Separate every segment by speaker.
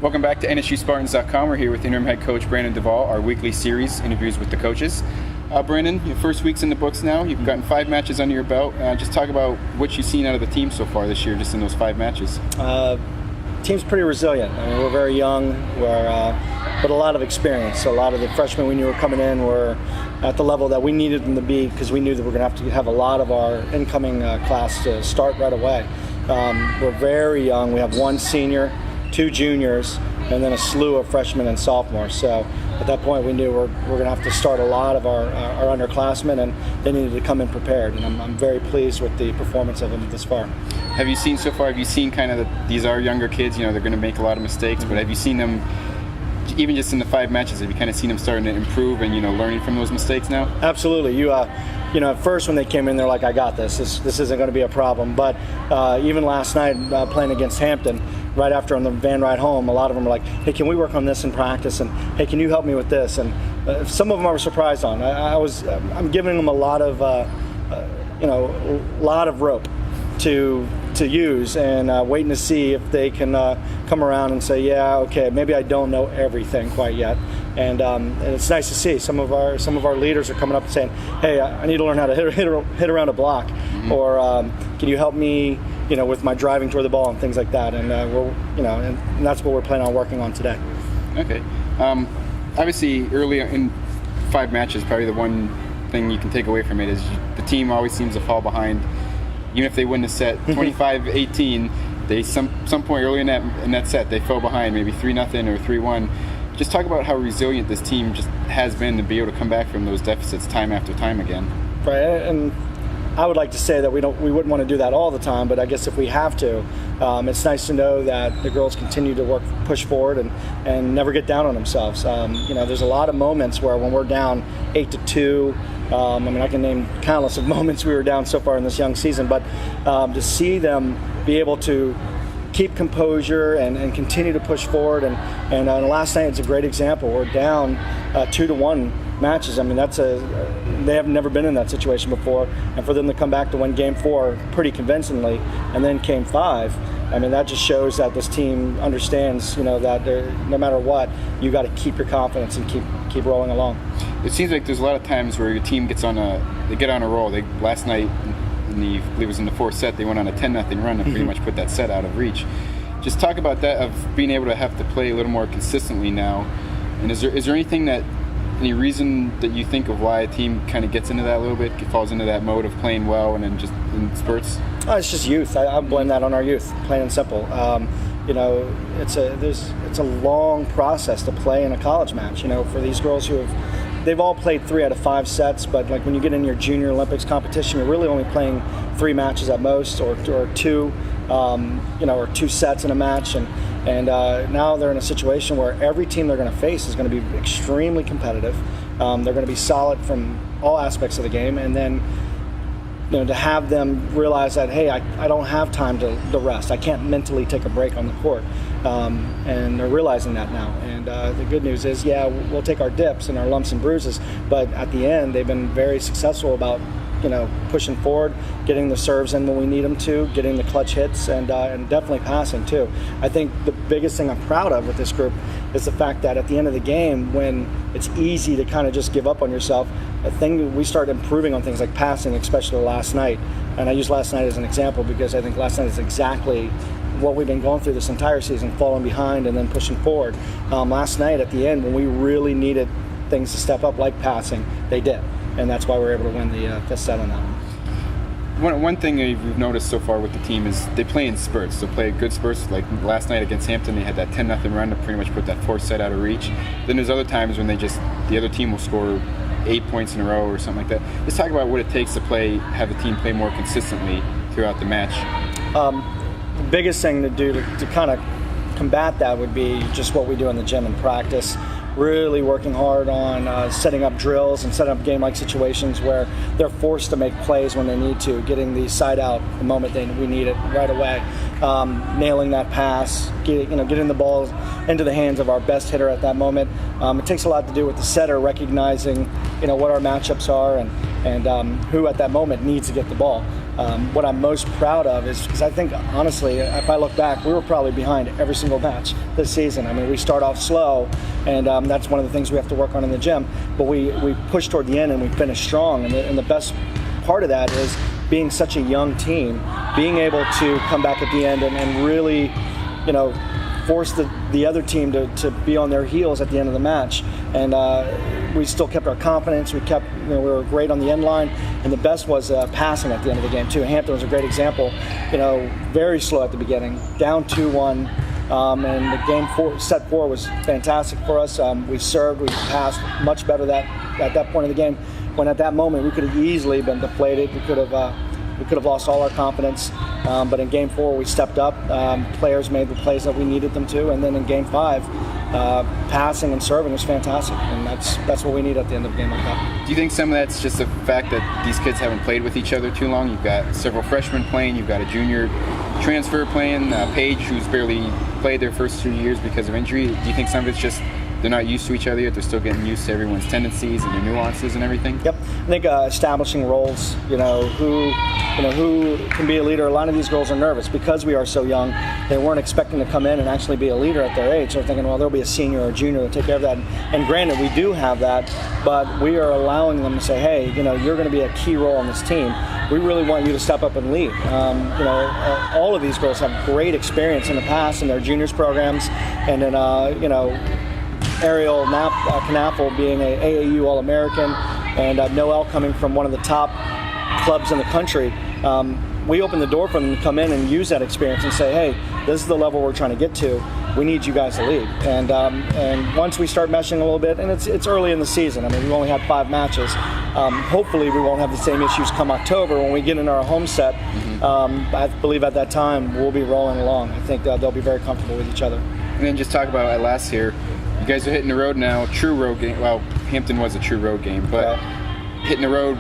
Speaker 1: Welcome back to NSUSpartans.com. We're here with interim head coach Brandon Duvall, our weekly series, interviews with the coaches. Brandon, your first week's in the books now. You've gotten 5 matches under your belt. Just talk about what you've seen out of the team so far this year, just in those 5 matches.
Speaker 2: Team's pretty resilient. I mean, we're very young, but a lot of experience. So a lot of the freshmen we knew were coming in were at the level that we needed them to be, because we knew that we're going to have a lot of our incoming class to start right away. We're very young. We have 1 senior, 2 juniors, and then a slew of freshmen and sophomores. So at that point, we knew we're going to have to start a lot of our underclassmen, and they needed to come in prepared. And I'm very pleased with the performance of them this far.
Speaker 1: Have you seen kind of these are younger kids, they're going to make a lot of mistakes, but have you seen them, even just in the 5 matches, have you kind of seen them starting to improve and, learning from those mistakes now?
Speaker 2: Absolutely. At first when they came in, they're like, I got this. This isn't going to be a problem. But even last night, playing against Hampton, right after on the van ride home, a lot of them were like, hey, can we work on this in practice? And hey, can you help me with this? And some of them I was surprised on. I'm giving them a lot of rope to use, and waiting to see if they can come around and say, yeah, okay, maybe I don't know everything quite yet. And it's nice to see some of our leaders are coming up and saying, hey, I need to learn how to hit around a block, or can you help me, with my driving toward the ball and things like that. And and that's what we're planning on working on today.
Speaker 1: Okay. Obviously, early in 5 matches, probably the one thing you can take away from it is the team always seems to fall behind. Even if they win the set 25-18, they some point early in that set they fell behind, maybe 3-0 or 3-1. Just talk about how resilient this team just has been to be able to come back from those deficits time after time again.
Speaker 2: Right, and I would like to say that we wouldn't want to do that all the time, but I guess if we have to, it's nice to know that the girls continue to push forward and never get down on themselves. There's a lot of moments where when we're down 8-2, I can name countless of moments we were down so far in this young season, but to see them be able to keep composure and continue to push forward, and last night it's a great example. We're down 2-1 matches. They have never been in that situation before, and for them to come back to win Game 4 pretty convincingly, and then Game 5, that just shows that this team understands, that no matter what, you got to keep your confidence and keep rolling along.
Speaker 1: It seems like there's a lot of times where your team gets on a roll. Last night, I believe it was in the 4th set, they went on a 10-0 run and pretty much put that set out of reach. Just talk about that, of being able to have to play a little more consistently now. And is there any reason that you think of why a team kind of gets into that a little bit, falls into that mode of playing well and then just in spurts?
Speaker 2: It's just youth. I blame that on our youth, plain and simple. It's a long process to play in a college match. For these girls they've all played 3 out of 5 sets, but like when you get in your junior Olympics competition, you're really only playing 3 matches at most, or 2, or 2 sets in a match, and now they're in a situation where every team they're going to face is going to be extremely competitive. They're going to be solid from all aspects of the game, and then to have them realize that, hey, I don't have time to rest. I can't mentally take a break on the court. And they're realizing that now. And the good news is, yeah, we'll take our dips and our lumps and bruises, but at the end, they've been very successful about pushing forward, getting the serves in when we need them to, getting the clutch hits, and definitely passing too. I think the biggest thing I'm proud of with this group is the fact that at the end of the game, when it's easy to kind of just give up on yourself, we start improving on things like passing, especially last night. And I use last night as an example because I think last night is exactly what we've been going through this entire season, falling behind and then pushing forward. Last night at the end, when we really needed things to step up, like passing, they did. And that's why we were able to win the 5th set on that one.
Speaker 1: One thing we've noticed so far with the team is they play in spurts. They play good spurts. Like last night against Hampton, they had that 10-0 run to pretty much put that 4th set out of reach. Then there's other times when the other team will score 8 points in a row or something like that. Let's talk about what it takes to have the team play more consistently throughout the match.
Speaker 2: The biggest thing to do to kind of combat that would be just what we do in the gym in practice. Really working hard on setting up drills and setting up game-like situations where they're forced to make plays when they need to, getting the side out the moment we need it right away, nailing that pass, getting the ball into the hands of our best hitter at that moment. It takes a lot to do with the setter recognizing what our matchups are and who at that moment needs to get the ball. What I'm most proud of is because I think, honestly, if I look back, we were probably behind every single match this season. I mean, we start off slow, and that's one of the things we have to work on in the gym. But we push toward the end and we finish strong. And the best part of that is being such a young team, being able to come back at the end and really, force the other team to be on their heels at the end of the match. And we still kept our confidence. We were great on the end line, and the best was passing at the end of the game too. Hampton was a great example. Very slow at the beginning, down 2-1, and the game set 4 was fantastic for us. We served, we passed much better at that point of the game. When at that moment we could have easily been deflated. We could have lost all our confidence. But in Game 4, we stepped up. Players made the plays that we needed them to, and then in Game 5, passing and serving was fantastic, and that's what we need at the end of a game like that.
Speaker 1: Do you think some of that's just the fact that these kids haven't played with each other too long? You've got several freshmen playing, you've got a junior transfer playing, Paige, who's barely played their first 2 years because of injury. Do you think some of it's just they're not used to each other yet? They're still getting used to everyone's tendencies and their nuances and everything?
Speaker 2: Yep. I think establishing roles, who can be a leader. A lot of these girls are nervous because we are so young. They weren't expecting to come in and actually be a leader at their age. They're thinking, well, there'll be a senior or a junior to take care of that. And granted, we do have that, but we are allowing them to say, hey, you're going to be a key role on this team. We really want you to step up and lead. All of these girls have great experience in the past in their juniors programs, and then, Ariel Knappel being a AAU All-American, and Noelle coming from one of the top clubs in the country. We open the door for them to come in and use that experience and say, hey, this is the level we're trying to get to. We need you guys to lead. And once we start meshing a little bit, and it's early in the season. I mean, we've only had 5 matches. Hopefully we won't have the same issues come October when we get in our home set. I believe at that time we'll be rolling along. I think they'll be very comfortable with each other.
Speaker 1: And then just talk about at last here. You guys are hitting the road now, true road game. Well, Hampton was a true road game, but hitting the road,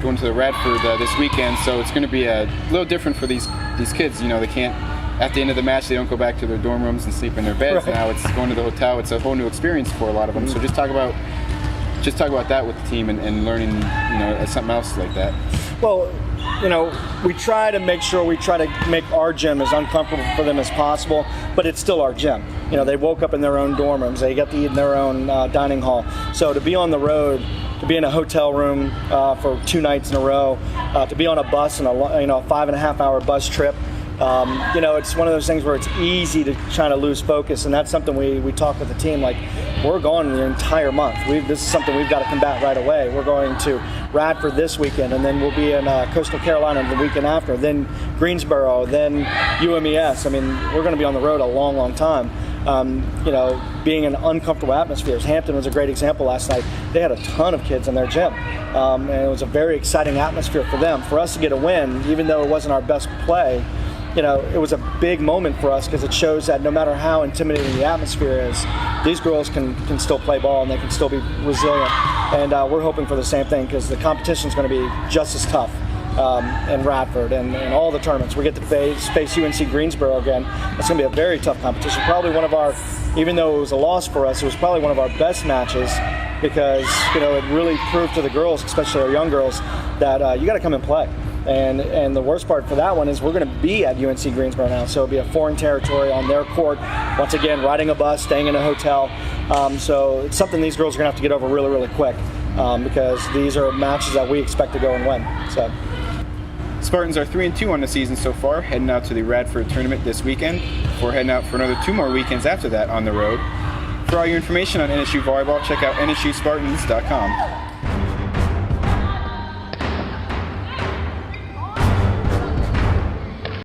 Speaker 1: going to the Radford this weekend, so it's going to be a little different for these kids. They can't, at the end of the match, they don't go back to their dorm rooms and sleep in their beds. Right. Now it's going to the hotel. It's a whole new experience for a lot of them. So just talk about that with the team and learning, something else like that.
Speaker 2: Well, we try to make our gym as uncomfortable for them as possible, but it's still our gym. They woke up in their own dorm rooms. They get to eat in their own dining hall. So to be on the road, to be in a hotel room for 2 nights in a row, to be on a bus and a 5.5-hour bus trip, it's one of those things where it's easy to try to lose focus, and that's something we talk with the team, like, we're gone the entire month. This is something we've got to combat right away. We're going to Radford this weekend, and then we'll be in Coastal Carolina the weekend after, then Greensboro, then UMES. I mean, we're going to be on the road a long, long time. Being in uncomfortable atmospheres. Hampton was a great example last night. They had a ton of kids in their gym, and it was a very exciting atmosphere for them. For us to get a win, even though it wasn't our best play, it was a big moment for us because it shows that no matter how intimidating the atmosphere is, these girls can still play ball and they can still be resilient. And we're hoping for the same thing because the competition is going to be just as tough in Radford and all the tournaments. We get to face UNC Greensboro again. It's going to be a very tough competition. Probably one of our, even though it was a loss for us, it was probably one of our best matches because it really proved to the girls, especially our young girls, that you got to come and play. And the worst part for that one is we're going to be at UNC Greensboro now, so it'll be a foreign territory on their court. Once again, riding a bus, staying in a hotel. So it's something these girls are going to have to get over really, really quick because these are matches that we expect to go and win. So
Speaker 1: Spartans are 3-2 on the season so far, heading out to the Radford tournament this weekend before heading out for another 2 more weekends after that on the road. For all your information on NSU volleyball, check out NSUSpartans.com.